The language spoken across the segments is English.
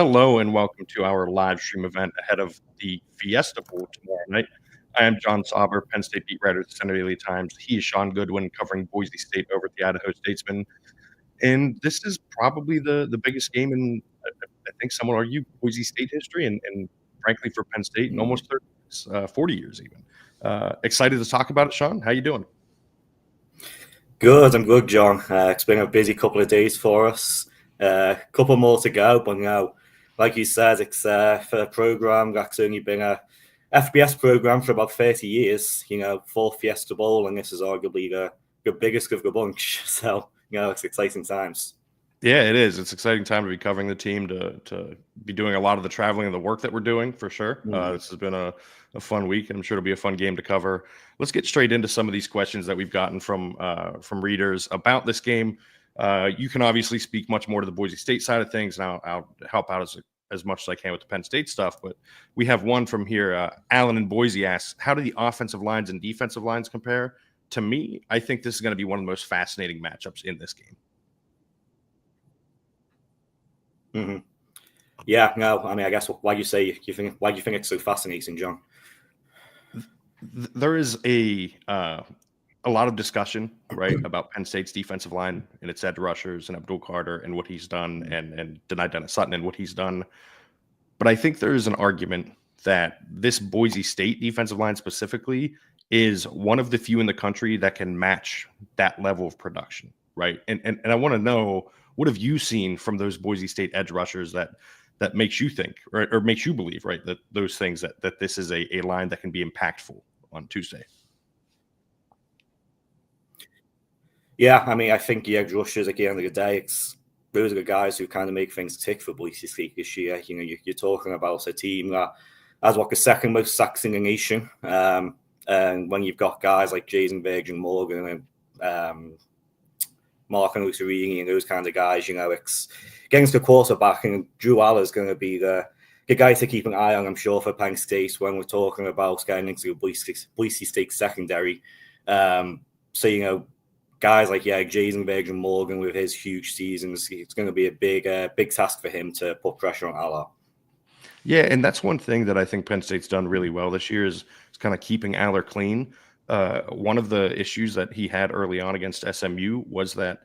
Hello and welcome to our live stream event ahead of the Fiesta Bowl tomorrow night. I am Jon Sauber, Penn State beat writer at the Center Daily Times. He is Shaun Goodwin covering Boise State over at the Idaho Statesman. And this is probably the biggest game in, I think some would argue, Boise State history and frankly for Penn State in almost 40 years even. Excited to talk about it, Shaun. How you doing? Good, I'm good, John. It's been a busy couple of days for us. Couple more to go, but now, like you said, it's for a program that's only been a FBS program for about 30 years. Fourth Fiesta Bowl, and this is arguably the biggest of the bunch. So, it's exciting times. Yeah, it is. It's an exciting time to be covering the team, to be doing a lot of the traveling and the work that we're doing, for sure. This has been a fun week, and I'm sure it'll be a fun game to cover. Let's get straight into some of these questions that we've gotten from readers about this game. You can obviously speak much more to the Boise State side of things, and I'll help out as much as I can with the Penn State stuff. But we have one from here. Alan in Boise asks, how do the offensive lines and defensive lines compare? To me, I think this is going to be one of the most fascinating matchups in this game. Mm-hmm. Yeah, no, I mean, I guess why do you think it's so fascinating, John? There is a lot of discussion, right, about Penn State's defensive line and its edge rushers and Abdul Carter and what he's done, and Deni Dennis Sutton and what he's done. But I think there is an argument that this Boise State defensive line specifically is one of the few in the country that can match that level of production, right? And I want to know, what have you seen from those Boise State edge rushers that makes you think or makes you believe, right, that those things that this is a line that can be impactful on Tuesday? Yeah, I mean, I think the edge rushers at the end of the day, those are the guys who kind of make things tick for Boise State this year. You're talking about a team that has the second most sacks in the nation. And when you've got guys like Jason Virgin Morgan and Mark and Usarini and those kinds of guys, it's against the quarterback, and Drew Aller is going to be the guy to keep an eye on, I'm sure, for Penn State when we're talking about getting into the Boise State secondary. So, guys like Jason Virgin Morgan with his huge seasons, it's going to be a big task for him to put pressure on Aller. Yeah, and that's one thing that I think Penn State's done really well this year is kind of keeping Aller clean. One of the issues that he had early on against SMU was that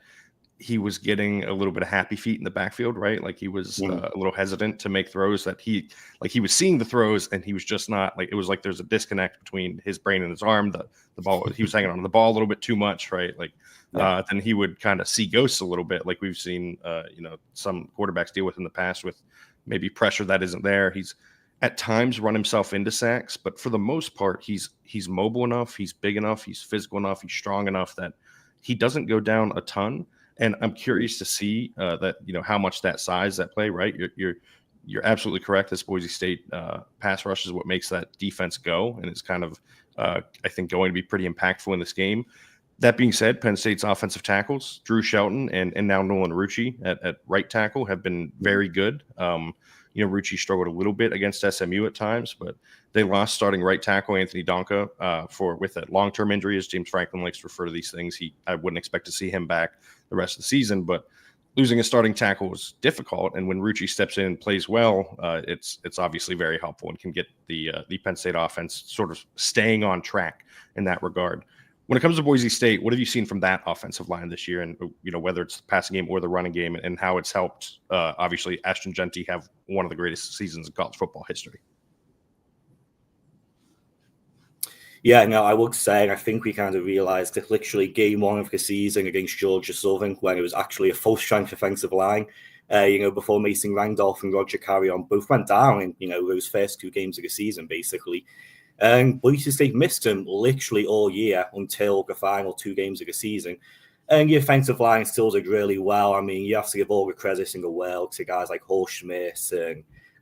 he was getting a little bit of happy feet in the backfield, right? Like he was a little hesitant to make throws that he was seeing the throws and he was just not, like, it was like there's a disconnect between his brain and his arm. The ball, he was hanging on to the ball a little bit too much, right? Like then he would kind of see ghosts a little bit, like we've seen some quarterbacks deal with in the past with maybe pressure that isn't there. He's at times run himself into sacks, but for the most part, he's mobile enough, he's big enough, he's physical enough, he's strong enough that he doesn't go down a ton. And I'm curious to see that, how much that size, that play, right? You're absolutely correct. This Boise State pass rush is what makes that defense go, and it's kind of, I think, going to be pretty impactful in this game. That being said, Penn State's offensive tackles, Drew Shelton and now Nolan Rucci at right tackle, have been very good. Rucci struggled a little bit against SMU at times, but they lost starting right tackle Anthony Donka with a long-term injury, as James Franklin likes to refer to these things. I wouldn't expect to see him back the rest of the season, but losing a starting tackle is difficult. And when Rucci steps in and plays well, it's obviously very helpful and can get the Penn State offense sort of staying on track in that regard. When it comes to Boise State, what have you seen from that offensive line this year, and whether it's the passing game or the running game, and how it's helped? Obviously, Ashton Jeanty have one of the greatest seasons in college football history. Yeah, no, I would say, I think we kind of realized that literally game one of the season against Georgia Southern, when it was actually a full-strength offensive line, before Mason Randolph and Roger Carrion both went down in, those first two games of the season, basically. And Boise State missed him literally all year until the final two games of the season. And the offensive line still did really well. I mean, you have to give all the credit in the world to guys like Horst Schmidt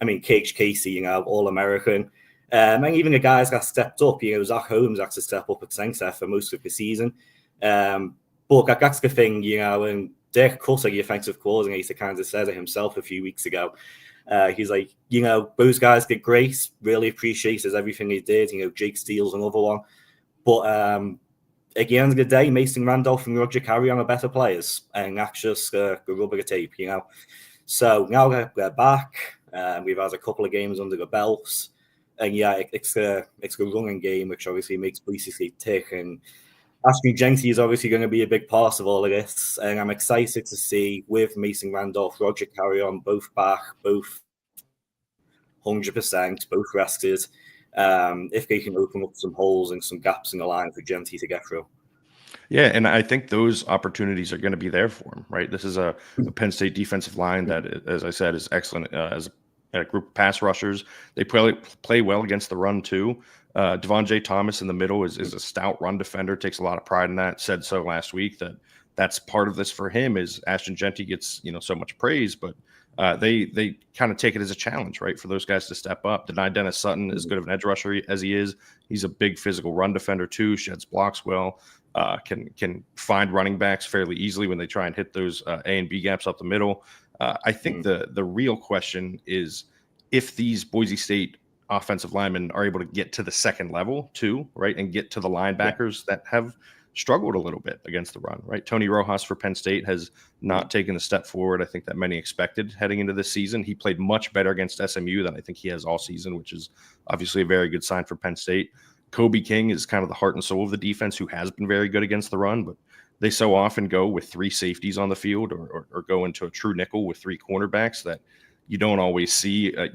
and, Cage Casey, All-American. And even the guys that stepped up, Zach Holmes had to step up at center for most of the season. But that's the thing, and Dirk Cutter, the offensive coordinator, kind of said it himself a few weeks ago. He's like, those guys did great, really appreciated everything they did. Jake Steele's another one. But at the end of the day, Mason Randolph and Roger Carrion are better players. And that's just the rubber of tape, So now they're back. We've had a couple of games under the belts. And yeah, it's a running game, which obviously makes Boise State tick. And Ashton Jeanty is obviously going to be a big part of all of this. And I'm excited to see, with Mason Randolph, Roger Carrion, both back, both 100%, both rested, if they can open up some holes and some gaps in the line for Jeanty to get through. Yeah, and I think those opportunities are going to be there for him, right? This is a Penn State defensive line that, as I said, is excellent as a group of pass rushers. They play well against the run too. Devon J. Thomas in the middle is a stout run defender, takes a lot of pride in that. Said so last week that's part of this for him. Is Ashton Jeanty gets so much praise, but they kind of take it as a challenge, right, for those guys to step up. Deny Dennis Sutton, as good of an edge rusher as he is, he's a big physical run defender too. Sheds blocks well. Can find running backs fairly easily when they try and hit those A and B gaps up the middle. I think the real question is if these Boise State offensive linemen are able to get to the second level too, right, and get to the linebackers that have struggled a little bit against the run, right? Tony Rojas for Penn State has not taken the step forward I think that many expected heading into this season. He played much better against SMU than I think he has all season, which is obviously a very good sign for Penn State. Kobe King is kind of the heart and soul of the defense, who has been very good against the run, but they so often go with three safeties on the field or go into a true nickel with three cornerbacks that you don't always see a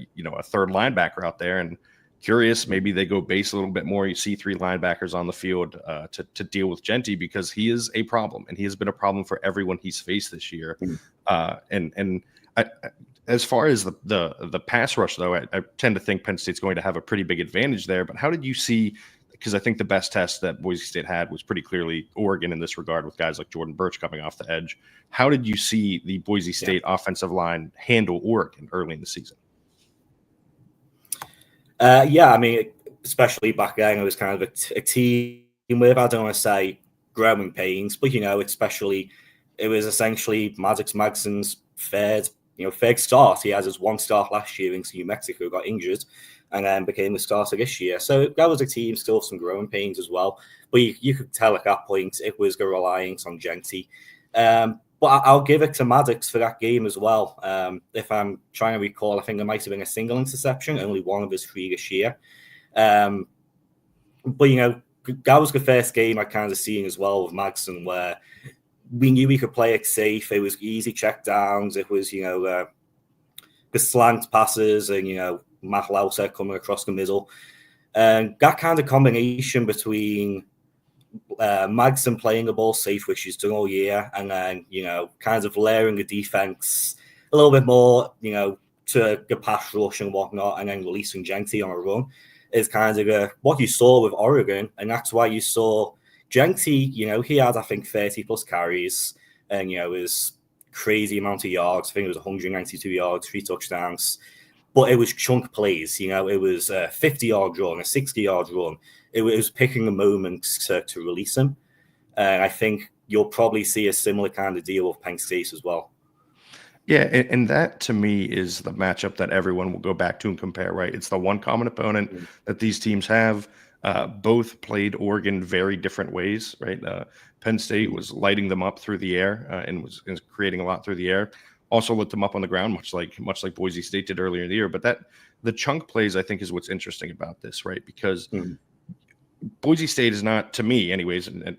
third linebacker out there. And curious, maybe they go base a little bit more. You see three linebackers on the field to deal with Jeanty, because he is a problem, and he has been a problem for everyone he's faced this year. As far as the pass rush, though, I tend to think Penn State's going to have a pretty big advantage there. But how did you see? Because I think the best test that Boise State had was pretty clearly Oregon in this regard, with guys like Jordan Birch coming off the edge. How did you see the Boise State offensive line handle Oregon early in the season? I mean, especially back then, it was kind of a team with, I don't want to say growing pains, but especially it was essentially Maddox Magson's third start. He has his one start last year in New Mexico, got injured, and then became the starter this year. So that was a team still some growing pains as well. But you could tell at that point it was the reliance on Jeanty. But I'll give it to Maddox for that game as well. If I'm trying to recall, I think there might have been a single interception, only one of his three this year. But that was the first game I kind of seen as well with Magson, where we knew we could play it safe. It was easy check downs. It was, the slant passes and, Matt Lauter coming across the middle. And that kind of combination between Magson playing the ball safe, which he's done all year, and then, kind of layering the defense a little bit more, to the pass rush and whatnot, and then releasing Jeanty on a run is kind of what you saw with Oregon. And that's why you saw Jeanty, he had, I think, 30 plus carries and, his crazy amount of yards. I think it was 192 yards, 3 touchdowns. But it was chunk plays, it was a 50-yard run, a 60-yard run. It was picking the moment to release him. And I think you'll probably see a similar kind of deal with Penn State as well. Yeah, and that to me is the matchup that everyone will go back to and compare, right? It's the one common opponent that these teams have. Both played Oregon very different ways, right? Penn State was lighting them up through the air and was creating a lot through the air. Also lit them up on the ground, much like Boise State did earlier in the year. But the chunk plays, I think, is what's interesting about this, right? Because Boise State is not, to me anyways, and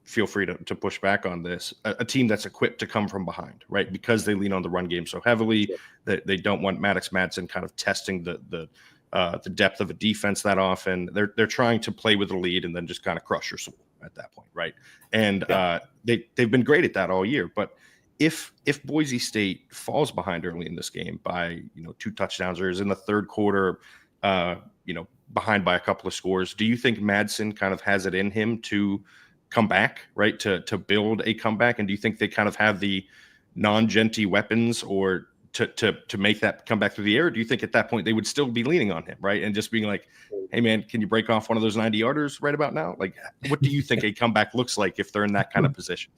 feel free to push back on this, a team that's equipped to come from behind, right? Because they lean on the run game so heavily that they don't want Maddox Madsen kind of testing the depth of a defense that often. They're trying to play with the lead and then just kind of crush your soul at that point, right? And they've been great at that all year. But if Boise State falls behind early in this game by 2 touchdowns, or is in the third quarter behind by a couple of scores, do you think Madsen kind of has it in him to come back, right, to build a comeback? And do you think they kind of have the non-Jeanty weapons or to make that come back through the air? Or do you think at that point they would still be leaning on him, right, and just being like, hey man, can you break off one of those 90-yarders right about now? Like, what do you think a comeback looks like if they're in that kind of position?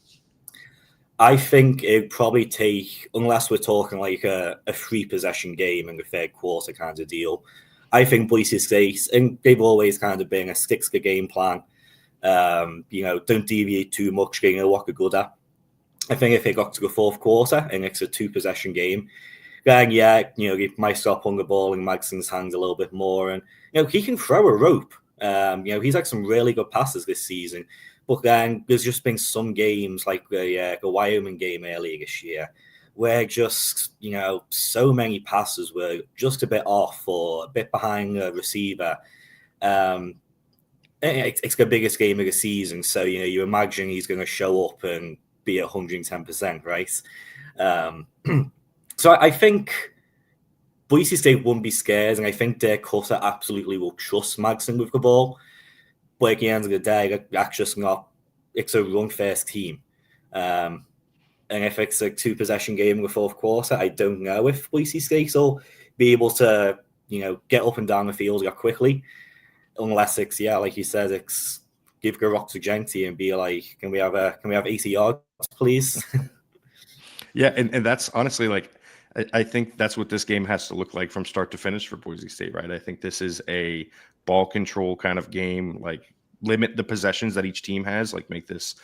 I think it'd probably take, unless we're talking like a 3-possession game in the third quarter kind of deal, I think Boise State, and they've always kind of been a sticks to game plan, don't deviate too much, what they're good at. I think if they got to the fourth quarter and it's a 2-possession game, Gang, yeah, he might start putting the ball in Magson's hands a little bit more, and he can throw a rope. He's had some really good passes this season, but then there's just been some games like the Wyoming game earlier this year where just so many passes were just a bit off or a bit behind the receiver. It's the biggest game of the season, so you imagine he's going to show up and be 110%, right? So I think Boise State wouldn't be scared, and I think their cutter absolutely will trust Magson with the ball. But at the end of the day, that's just not. It's a run-first team, and if it's a 2-possession game in the fourth quarter, I don't know if Boise State will be able to, get up and down the field quickly, unless it's like you said, it's give the rock to Genty and be like, can we have 80 yards, please? Yeah, and that's honestly I think that's what this game has to look like from start to finish for Boise State, right? I think this is a ball control kind of game, limit the possessions that each team has, make this,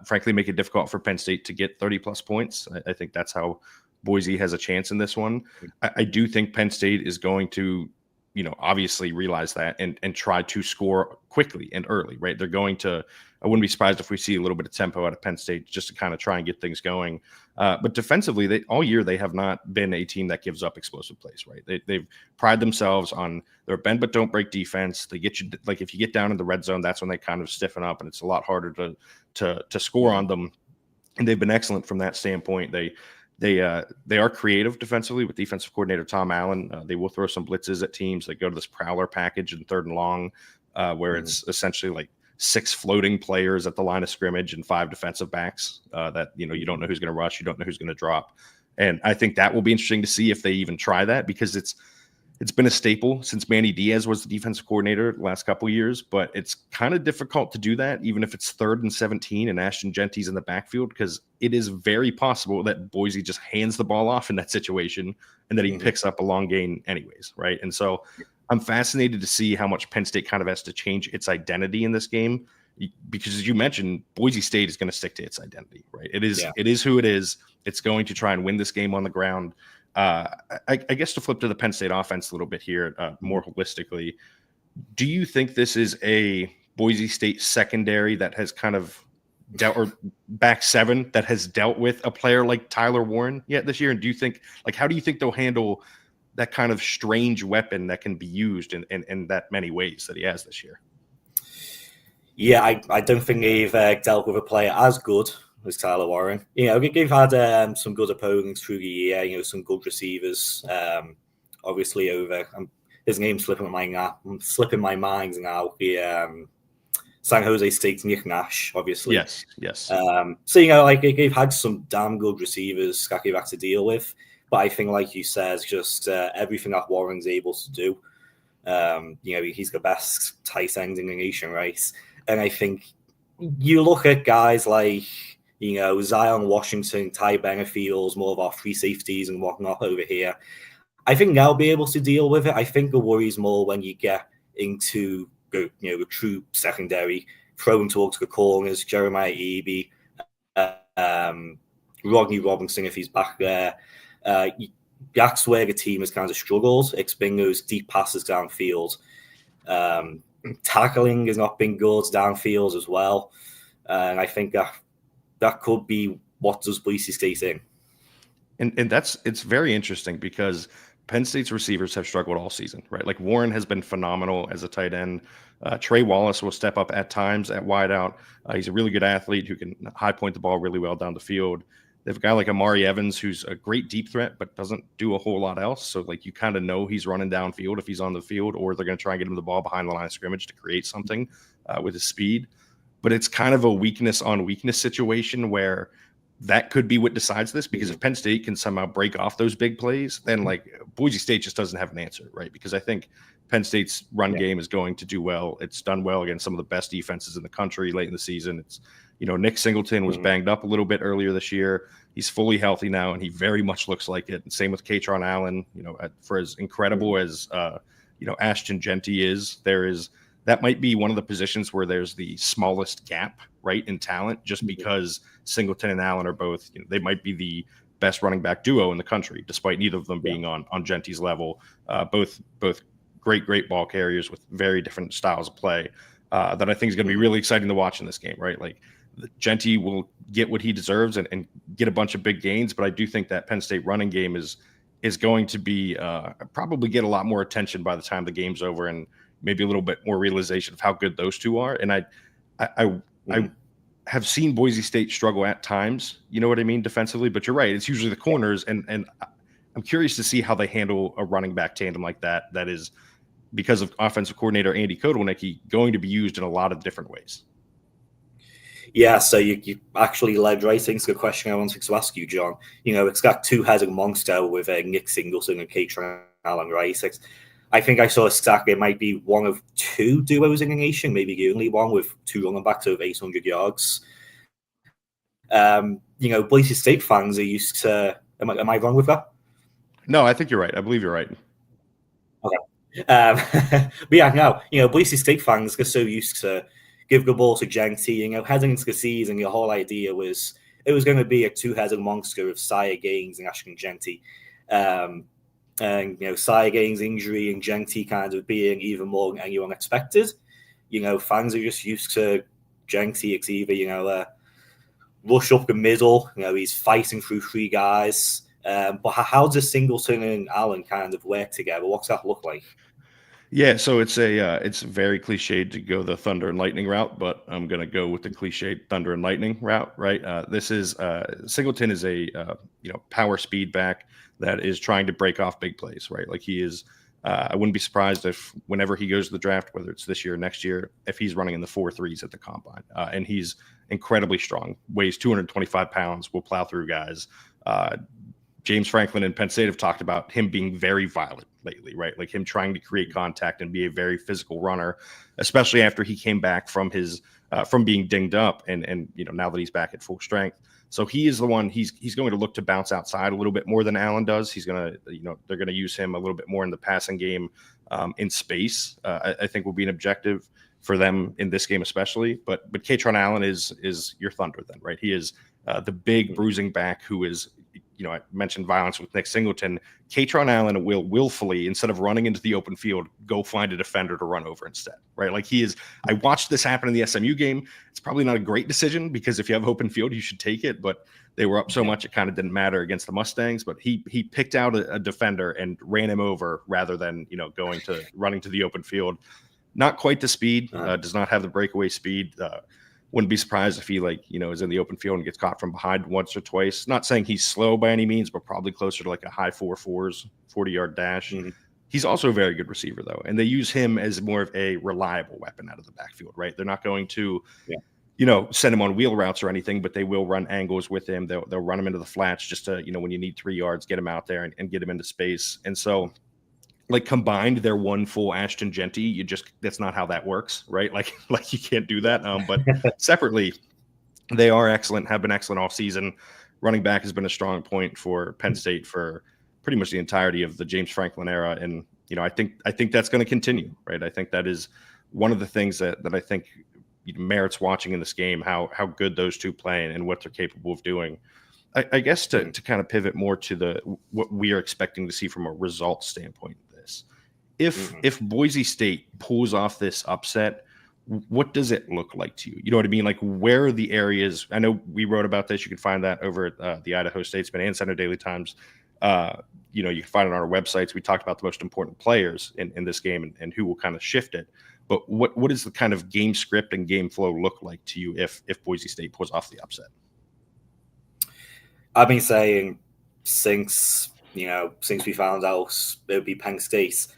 frankly, make it difficult for Penn State to get 30-plus points. I think that's how Boise has a chance in this one. I do think Penn State is going to, obviously realize that and try to score quickly and early, right? They're going to, I wouldn't be surprised if we see a little bit of tempo out of Penn State just to kind of try and get things going. But defensively, all year, they have not been a team that gives up explosive plays, right? They've prided themselves on their bend but don't break defense. They get you, if you get down in the red zone, that's when they kind of stiffen up, and it's a lot harder to score on them. And they've been excellent from that standpoint. They are creative defensively with defensive coordinator Tom Allen. They will throw some blitzes at teams. They go to this prowler package in 3rd and long, where it's essentially 6 floating players at the line of scrimmage and 5 defensive backs that you don't know who's going to rush, you don't know who's going to drop. And I think that will be interesting to see if they even try that, because it's been a staple since Manny Diaz was the defensive coordinator the last couple of years, but it's kind of difficult to do that, even if it's 3rd and 17 and Ashton Genty's in the backfield, because it is very possible that Boise just hands the ball off in that situation and that he picks up a long gain anyways, right? And so I'm fascinated to see how much Penn State kind of has to change its identity in this game, because as you mentioned, Boise State is going to stick to its identity, right? It is who it is. It's going to try and win this game on the ground. I guess to flip to the Penn State offense a little bit here, more holistically, do you think this is a Boise State secondary that has kind of dealt, or back 7 that has dealt with a player like Tyler Warren yet this year? And do you think, how do you think they'll handle that kind of strange weapon that can be used in that many ways that he has this year? Yeah, I don't think they've dealt with a player as good as Tyler Warren. They've had some good opponents through the year, some good receivers. Obviously, over his name's slipping my mind now. The San Jose State's Nick Nash, obviously. Yes. So they've had some damn good receivers that they've had to deal with. But I think, like you said, just everything that Warren's able to do. He's the best tight end in the nation, right? And I think you look at guys like, Zion Washington, Ty Benefields, more of our free safeties and whatnot over here. I think they'll be able to deal with it. I think the worry's more when you get into the true secondary, throwing towards the corners, Jeremiah Eby, Rodney Robinson if he's back there. That's where the team has kind of struggled. It's been those deep passes downfield. Tackling has not been good downfield as well. And I think that could be what does Boise State in. And it's very interesting because Penn State's receivers have struggled all season, right? Warren has been phenomenal as a tight end. Trey Wallace will step up at times at wideout. He's a really good athlete who can high point the ball really well down the field. They have a guy like Amari Evans, who's a great deep threat, but doesn't do a whole lot else. So, you kind of know he's running downfield if he's on the field, or they're going to try and get him the ball behind the line of scrimmage to create something with his speed. But it's kind of a weakness on weakness situation where that could be what decides this, because if Penn State can somehow break off those big plays, then Boise State just doesn't have an answer, right? Because I think Penn State's run game is going to do well. It's done well against some of the best defenses in the country late in the season. It's, Nick Singleton was banged up a little bit earlier this year. He's fully healthy now, and he very much looks like it. And same with Katron Allen. For as incredible as Ashton Genty is, that might be one of the positions where there's the smallest gap, right, in talent, just because Singleton and Allen are both, they might be the best running back duo in the country, despite neither of them being on Genty's level. Both great ball carriers with very different styles of play that I think is going to be really exciting to watch in this game, right? Like Genty will get what he deserves and get a bunch of big gains, but I do think that Penn State running game is going to be probably get a lot more attention by the time the game's over, and maybe a little bit more realization of how good those two are. And I have seen Boise State struggle at times, you know what I mean, defensively, but you're right. It's usually the corners, and I'm curious to see how they handle a running back tandem like that. That is, because of offensive coordinator Andy Kotelnicki, going to be used in a lot of different ways. Yeah, so you actually led right into the question I wanted to ask you, John. It's got two-headed monster with Nick Singleton and Katron Allen, right? I think I saw a stat. It might be one of two duos in the nation, maybe the only one with two running backs over 800 yards. Boise State fans are used to. Am I wrong with that? No, I think you're right. I believe you're right. Okay. But yeah, no. Boise State fans are so used to give the ball to Genty. Heading into the season, the whole idea was it was going to be a two-headed monster of Sire Gaines and Ashton Genty. And Sire Gaines' injury and Genty kind of being even more than anyone expected. Fans are just used to Genty. It's either rush up the middle. He's fighting through three guys. But how does Singleton and Allen kind of work together? What's that look like? Yeah, so it's very cliched to go the thunder and lightning route, but I'm gonna go with the cliched thunder and lightning route, right? This is Singleton is a power speed back that is trying to break off big plays, right? Like he is. I wouldn't be surprised if whenever he goes to the draft, whether it's this year or next year, if he's running in the 4.3s at the combine, and he's incredibly strong, weighs 225 pounds, will plow through guys. James Franklin and Penn State have talked about him being very violent lately, right? Like him trying to create contact and be a very physical runner, especially after he came back from his from being dinged up, and now that he's back at full strength. So he is the one. He's going to look to bounce outside a little bit more than Allen does. He's going to they're going to use him a little bit more in the passing game in space. I think will be an objective for them in this game especially. But Katron Allen is your thunder then, right? He is the big bruising back who is. I mentioned violence with Nick Singleton. Katron Allen will willfully, instead of running into the open field, go find a defender to run over instead, right? Like he is. I watched this happen in the SMU game. It's probably not a great decision because if you have open field, you should take it. But they were up so much it kind of didn't matter against the Mustangs. But he picked out a defender and ran him over rather than running to the open field. Not quite the speed. Does not have the breakaway speed. Wouldn't be surprised if he is in the open field and gets caught from behind once or twice. Not saying he's slow by any means, but probably closer to like a high 4.4s, 40-yard dash. Mm-hmm. He's also a very good receiver though. And they use him as more of a reliable weapon out of the backfield, right? They're not going to, send him on wheel routes or anything, but they will run angles with him. They'll run him into the flats just to, when you need 3 yards, get him out there and get him into space. And so like combined, they're one full Ashton Genty. That's not how that works, right? Like you can't do that. But separately, they are excellent, have been excellent all season. Running back has been a strong point for Penn State for pretty much the entirety of the James Franklin era. And, I think that's going to continue, right? I think that is one of the things that I think merits watching in this game, how good those two play and what they're capable of doing. I guess to kind of pivot more to what we are expecting to see from a result standpoint. If Boise State pulls off this upset, what does it look like to you? You know what I mean? Like, where are the areas? I know we wrote about this. You can find that over at the Idaho Statesman and Center Daily Times. You can find it on our websites. We talked about the most important players in this game and who will kind of shift it. But what does the kind of game script and game flow look like to you if Boise State pulls off the upset? I've been saying since we found out it would be Penn State.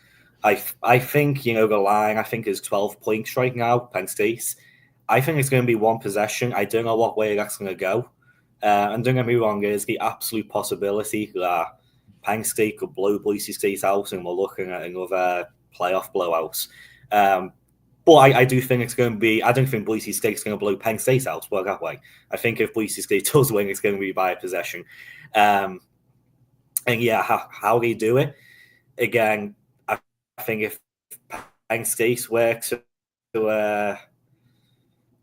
I think, the line, I think is 12 points right now, Penn State. I think it's going to be one possession. I don't know what way that's going to go. And don't get me wrong, there's the absolute possibility that Penn State could blow Boise State out and we're looking at another playoff blowout. But I do think it's going to be, I don't think Boise State's going to blow Penn State out, well, that way. I think if Boise State does win, it's going to be by a possession. And yeah, how they do it, again, I think if Penn State were to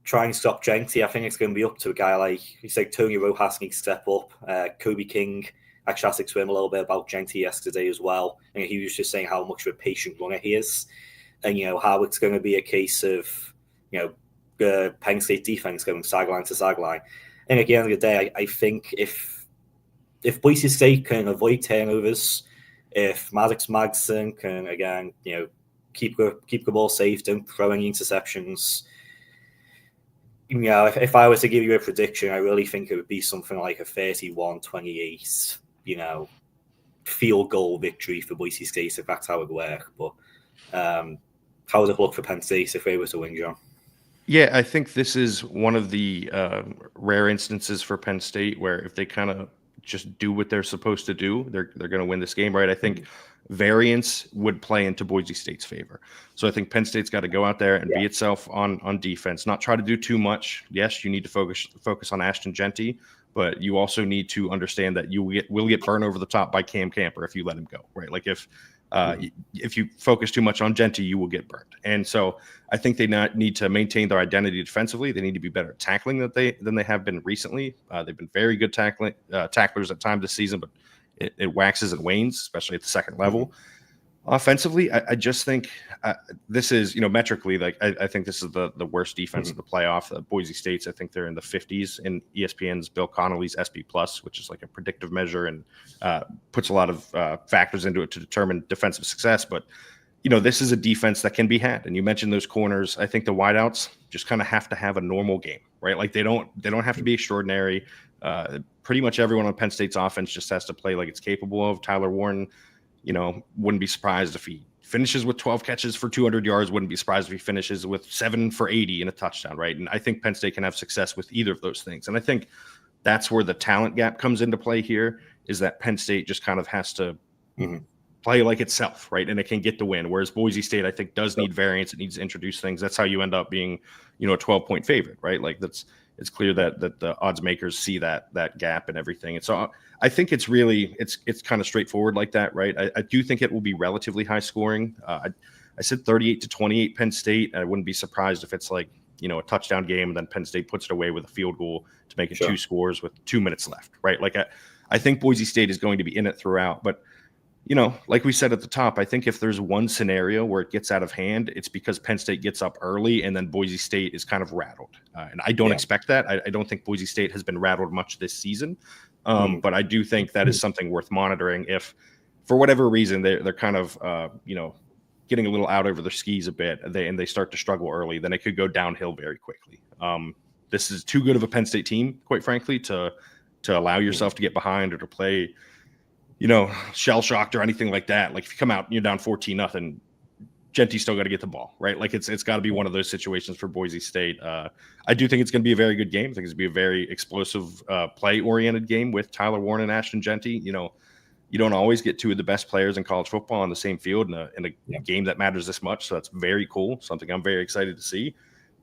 try and stop Jenty, I think it's going to be up to a guy like, you say, Tony Rojas needs to step up. Kobe King actually asked him a little bit about Jenty yesterday as well. And he was just saying how much of a patient runner he is. And, how it's going to be a case of, Penn State defense going sideline to sideline. And at the end of the day, I think if Boise State can avoid turnovers, if Maddox Magson can, again, keep the ball safe, don't throw any interceptions, if I were to give you a prediction, I really think it would be something like a 31-28, field goal victory for Boise State, if that's how it would work. But how would it look for Penn State if they were to win, John? Yeah, I think this is one of the rare instances for Penn State where if they kind of just do what they're supposed to do, they're going to win this game, right? I think variance would play into Boise State's favor. So I think Penn State's got to go out there and be itself on defense, not try to do too much. Yes, you need to focus on Ashton Jeanty, but you also need to understand that you will get burned over the top by Cam Camper if you let him go, right? Like if you focus too much on Jeanty, you will get burned. And so I think they need to maintain their identity defensively. They need to be better at tackling than they have been recently. They've been very good tacklers at times this season, but it waxes and wanes, especially at the second level. Offensively, I just think this is, metrically, like I think this is the worst defense of the playoff. Boise State's, I think they're in the 50s in ESPN's Bill Connolly's SP Plus, which is like a predictive measure and puts a lot of factors into it to determine defensive success. But this is a defense that can be had. And you mentioned those corners. I think the wideouts just kind of have to have a normal game, right? Like they don't have to be extraordinary. Pretty much everyone on Penn State's offense just has to play like it's capable of. Tyler Warren, wouldn't be surprised if he finishes with 12 catches for 200 yards. Wouldn't be surprised if he finishes with 7 for 80 and a touchdown, right? And I think Penn State can have success with either of those things. And I think that's where the talent gap comes into play here, is that Penn State just kind of has to play like itself, right? And it can get the win. Whereas Boise State, I think, does need variance. It needs to introduce things. That's how you end up being, a 12-point favorite, right? Like it's clear that the odds makers see that gap and everything. And so I think it's really, it's kind of straightforward like that, right? I do think it will be relatively high scoring. I said 38-28 Penn State. I wouldn't be surprised if it's like, a touchdown game and then Penn State puts it away with a field goal to make it 2 scores with 2 minutes left, right? Like I think Boise State is going to be in it throughout, but like we said at the top, I think if there's one scenario where it gets out of hand, it's because Penn State gets up early and then Boise State is kind of rattled. And I don't expect that. I don't think Boise State has been rattled much this season. But I do think that is something worth monitoring. If for whatever reason they're kind of, getting a little out over their skis a bit and they start to struggle early, then it could go downhill very quickly. This is too good of a Penn State team, quite frankly, to allow yourself to get behind or to play shell shocked or anything like that. Like if you come out and you're down 14-0, Jeanty's still got to get the ball, right? Like it's got to be one of those situations for Boise State. I do think it's going to be a very good game. I think it's going to be a very explosive, play-oriented game with Tyler Warren and Ashton Jeanty. You don't always get 2 of the best players in college football on the same field in a game that matters this much. So that's very cool. Something I'm very excited to see.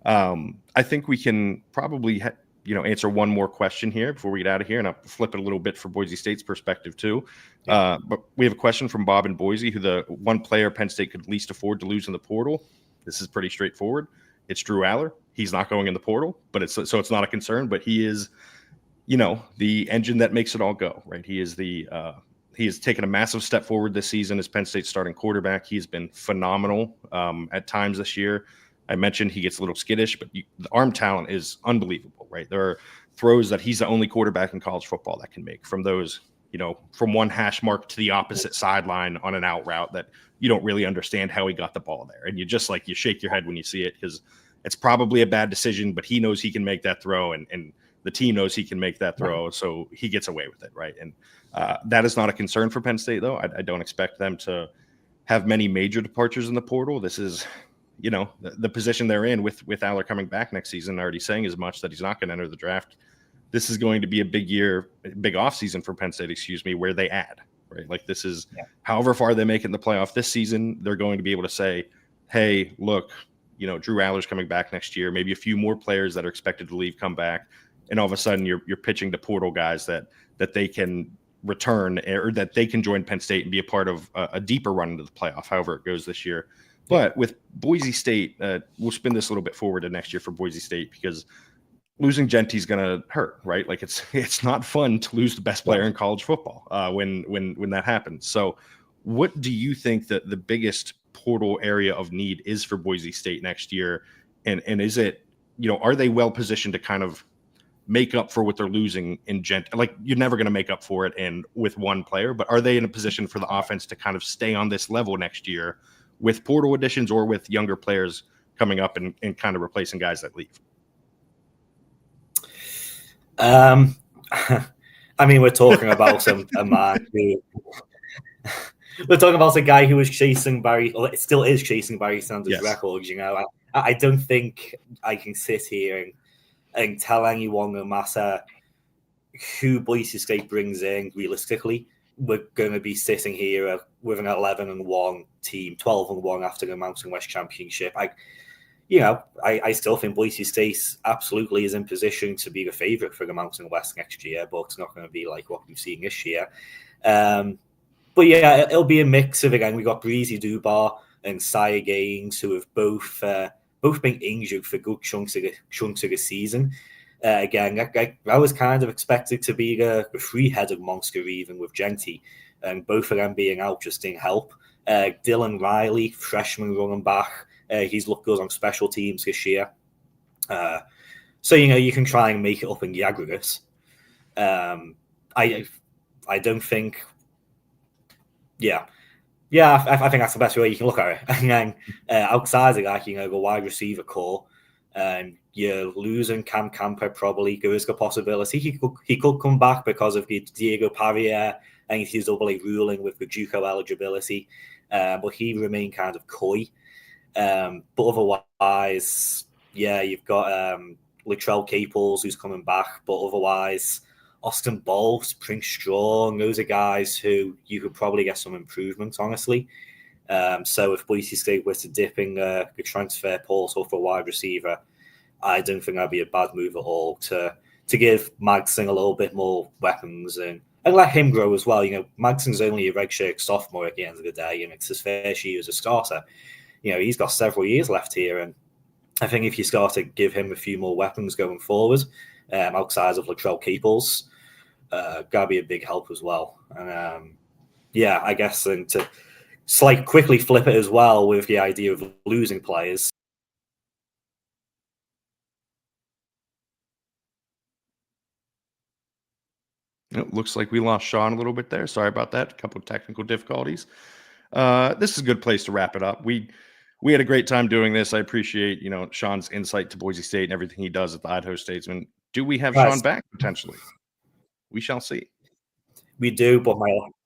I think we can probably answer one more question here before we get out of here, and I'll flip it a little bit for Boise State's perspective too. But we have a question from Bob in Boise, who the one player Penn State could least afford to lose in the portal. This is pretty straightforward. It's Drew Aller. He's not going in the portal, but it's not a concern. But he is, the engine that makes it all go, right? He is he has taken a massive step forward this season as Penn State's starting quarterback. He's been phenomenal at times this year. I mentioned he gets a little skittish, but the arm talent is unbelievable, right? There are throws that he's the only quarterback in college football that can make from those, from one hash mark to the opposite sideline on an out route that you don't really understand how he got the ball there. And you just you shake your head when you see it because it's probably a bad decision, but he knows he can make that throw and the team knows he can make that throw. So he gets away with it, right? And that is not a concern for Penn State, though. I don't expect them to have many major departures in the portal. This is the position they're in with Aller coming back next season, already saying as much that he's not going to enter the draft. This is going to be a big offseason for Penn State, where they add, right? Like this is however far they make it in the playoff this season, they're going to be able to say, hey, look, Drew Aller's coming back next year. Maybe a few more players that are expected to leave come back. And all of a sudden you're pitching to portal guys that they can return or that they can join Penn State and be a part of a deeper run into the playoff, however it goes this year. But with Boise State, we'll spin this a little bit forward to next year for Boise State, because losing Genty's going to hurt, right? Like it's not fun to lose the best player in college football when that happens. So what do you think that the biggest portal area of need is for Boise State next year? And is it, are they well positioned to kind of make up for what they're losing in Genty? Like, you're never going to make up for it with one player, but are they in a position for the offense to kind of stay on this level next year with portal additions or with younger players coming up and kind of replacing guys that leave? I mean, we're talking about a man who we're talking about a guy who was chasing Barry, or still is chasing Barry Sanders' records. I don't think I can sit here and tell anyone, no matter who Boise State brings in, realistically, we're going to be sitting here with an 11-1 team, 12-1 after the Mountain West Championship. I still think Boise State absolutely is in position to be the favorite for the Mountain West next year, but it's not going to be like what we've seen this year. But yeah, it'll be a mix of, again, we got Breezy Dubar and Sire Gaines, who have both been injured for good chunks of the season. Again, I was kind of expected to be the three-headed monster even with Genty, and both of them being out just didn't help. Dylan Riley, freshman running back, he's looked good on special teams this year. So, you can try and make it up in the aggregate. I don't think... I think that's the best way you can look at it. And then outside of that, the wide receiver core, you're losing Cam Camper probably. There is the possibility he could come back because of the Diego Parrier and his AA ruling with the JUCO eligibility. But he remained kind of coy. But otherwise, you've got Latrell Caples who's coming back. But otherwise, Austin Ball, Prince Strong, those are guys who you could probably get some improvements, honestly. So if Boise State were to dip in the transfer portal for a wide receiver, I don't think that'd be a bad move at all to give Magson a little bit more weapons and let him grow as well. Magson's only a redshirt sophomore at the end of the day, and it's his first year as a starter. He's got several years left here, and I think if you start to give him a few more weapons going forward, outside of Latrell Caples, gotta be a big help as well. And I guess, and to quickly flip it as well with the idea of losing players. It looks like we lost Shaun a little bit there. Sorry about that. A couple of technical difficulties. This is a good place to wrap it up. We had a great time doing this. I appreciate, Shaun's insight to Boise State and everything he does at the Idaho Statesman. Do we have Shaun back potentially? We shall see. We do, but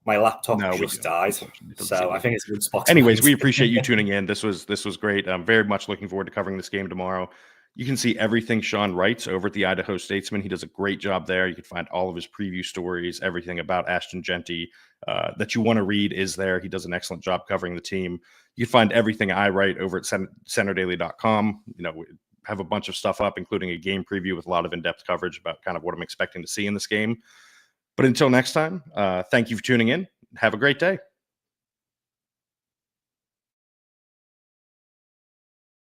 my laptop just died, so I think it's a good spot. Anyways, we appreciate you tuning in. This was great. I'm very much looking forward to covering this game tomorrow. You can see everything Shaun writes over at the Idaho Statesman. He does a great job there. You can find all of his preview stories, everything about Ashton Genty that you want to read is there. He does an excellent job covering the team. You can find everything I write over at centerdaily.com. We have a bunch of stuff up, including a game preview with a lot of in-depth coverage about kind of what I'm expecting to see in this game. But until next time, thank you for tuning in. Have a great day.